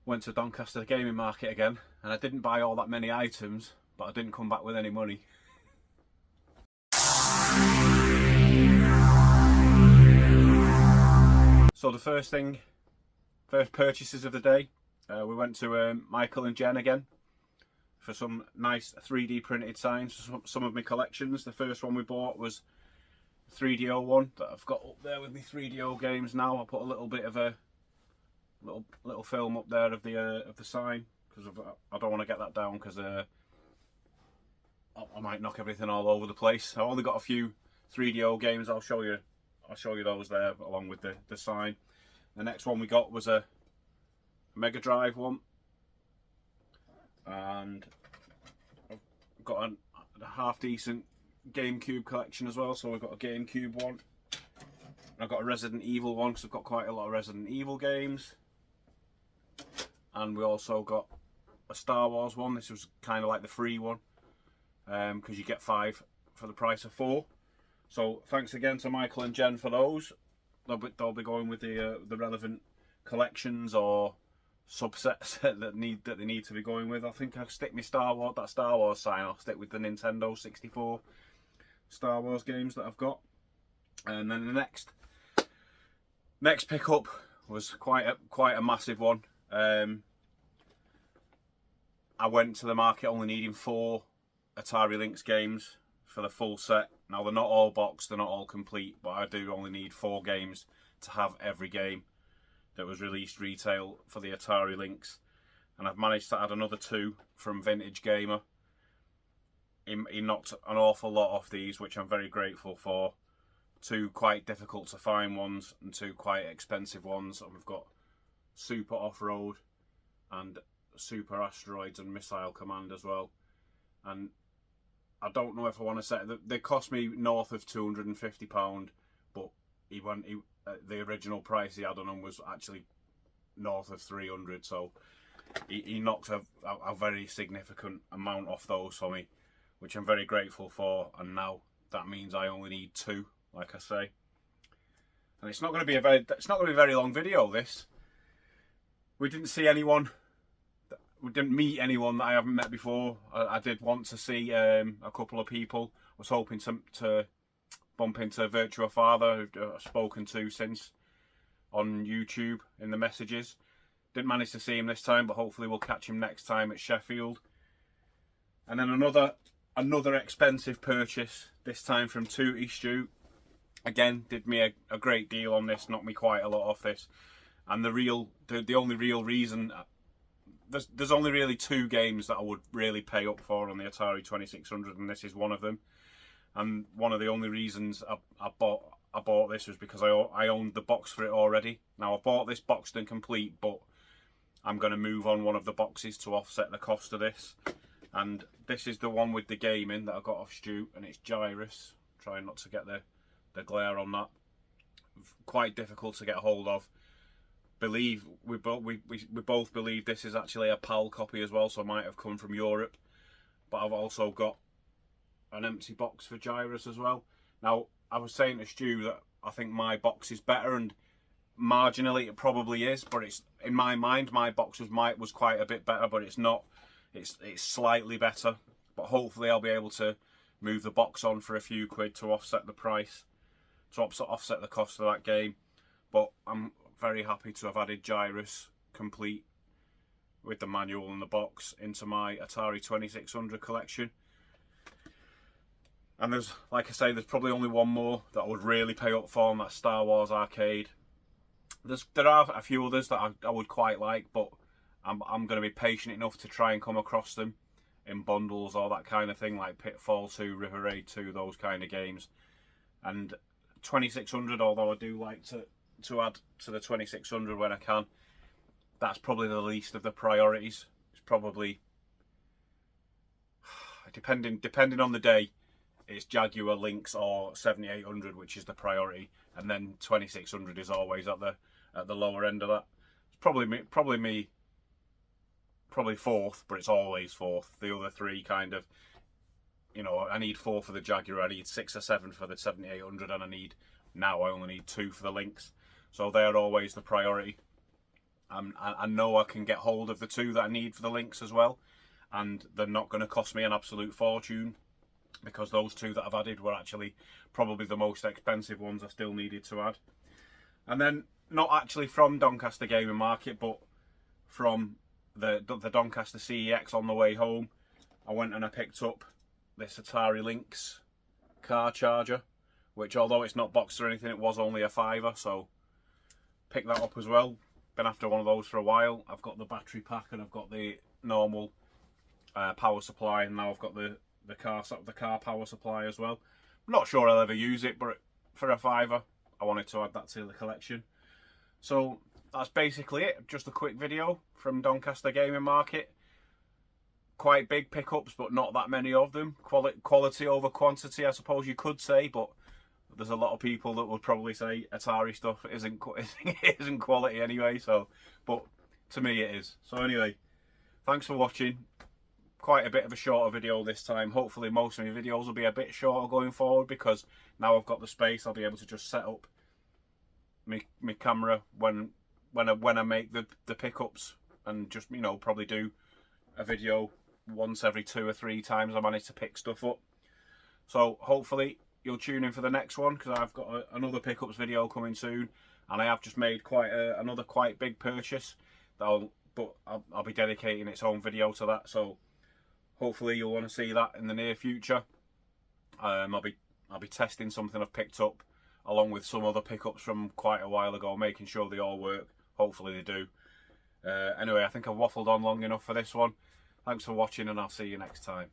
Went to Doncaster Gaming Market again, and I didn't buy all that many items, but I didn't come back with any money. So the first purchases of the day, we went to Michael and Jen again for some nice 3D printed signs, some of my collections. The first one we bought was 3DO one that I've got up there with me 3DO games now. I'll put a little bit of a little film up there of the sign, because I don't want to get that down, because I might knock everything all over the place. I've only got a few 3DO games. I'll show you those there along with the sign. The next one we got was a Mega Drive one, and I've got a half decent GameCube collection as well. So we've got a GameCube one, I've got a Resident Evil one, because I've got quite a lot of Resident Evil games, and we also got a Star Wars one. This was kind of like the free one, because you get 5 for the price of 4. So thanks again to Michael and Jen for those. They'll be going with the relevant collections or subsets that they need to be going with. I think I'll stick my Star Wars sign. I'll stick with the Nintendo 64 Star Wars games that I've got. And then the next pickup was quite a massive one. I went to the market only needing 4 Atari Lynx games for the full set. Now they're not all boxed, they're not all complete, but I do only need 4 games to have every game that was released retail for the Atari Lynx. And I've managed to add another 2 from Vintage Gamer. He knocked an awful lot off these, which I'm very grateful for. 2 quite difficult to find ones and 2 quite expensive ones. And we've got Super Off-Road and Super Asteroids and Missile Command as well. And I don't know if I want to say they cost me north of £250, but the original price he had on them was actually north of 300. So he knocked a very significant amount off those for me, which I'm very grateful for. And now that means I only need 2, like I say. And it's not going to be a very long video. This, we didn't see anyone. We didn't meet anyone that I haven't met before. I did want to see a couple of people. I was hoping to bump into Virtua Father, who I've spoken to since on YouTube in the messages. Didn't manage to see him this time, but hopefully we'll catch him next time at Sheffield. And then another expensive purchase, this time from TootyUK. Again, did me a great deal on this, knocked me quite a lot off this. And the only real reason, there's only really 2 games that I would really pay up for on the Atari 2600, and this is one of them. And one of the only reasons I bought this was because I owned the box for it already. Now I bought this boxed and complete, but I'm going to move on one of the boxes to offset the cost of this. And this is the one with the game in that I got off Stu, and it's Gyrus. Trying not to get the glare on that. Quite difficult to get hold of. We both believe this is actually a PAL copy as well, so it might have come from Europe. But I've also got an empty box for Gyrus as well. Now, I was saying to Stu that I think my box is better, and marginally it probably is, but it's, in my mind, my box was quite a bit better, but it's not. It's slightly better, but hopefully I'll be able to move the box on for a few quid to offset the price, to offset the cost of that game. But I'm very happy to have added Gyrus complete with the manual and the box into my Atari 2600 collection. And there's, like I say, there's probably only one more that I would really pay up for, and that's Star Wars Arcade. There are a few others that I would quite like, but I'm going to be patient enough to try and come across them in bundles or that kind of thing, like Pitfall 2, River Raid 2, those kind of games. And 2600, although I do like to add to the 2600 when I can, that's probably the least of the priorities. It's probably, depending on the day, it's Jaguar, Lynx or 7800, which is the priority, and then 2600 is always at the lower end of that. It's probably fourth, but it's always fourth. The other 3 kind of, you know, I need 4 for the Jaguar, I need 6 or 7 for the 7800, and I only need 2 for the Lynx. So they're always the priority. I know I can get hold of the 2 that I need for the links as well, and they're not going to cost me an absolute fortune, because those 2 that I've added were actually probably the most expensive ones I still needed to add. And then, not actually from Doncaster Gaming Market, but from the Doncaster CEX on the way home, I went and I picked up this Atari Lynx car charger, which, although it's not boxed or anything, it was only a £5, so picked that up as well. Been after one of those for a while. I've got the battery pack and I've got the normal power supply, and now I've got the car power supply as well. I'm not sure I'll ever use it, but for a £5, I wanted to add that to the collection. So that's basically it. Just a quick video from Doncaster Gaming Market. Quite big pickups, but not that many of them. Quality over quantity, I suppose you could say, but there's a lot of people that would probably say Atari stuff isn't quality anyway. So, but to me it is. So anyway, thanks for watching. Quite a bit of a shorter video this time. Hopefully most of my videos will be a bit shorter going forward, because now I've got the space, I'll be able to just set up my camera when I make the pickups, and just, you know, probably do a video once every 2 or 3 times I manage to pick stuff up. So hopefully you'll tune in for the next one, because I've got another pickups video coming soon, and I have just made another quite big purchase. I'll be dedicating its own video to that, so hopefully you'll want to see that in the near future. I'll be testing something I've picked up along with some other pickups from quite a while ago, making sure they all work. Hopefully they do. Anyway, I think I've waffled on long enough for this one. Thanks for watching, and I'll see you next time.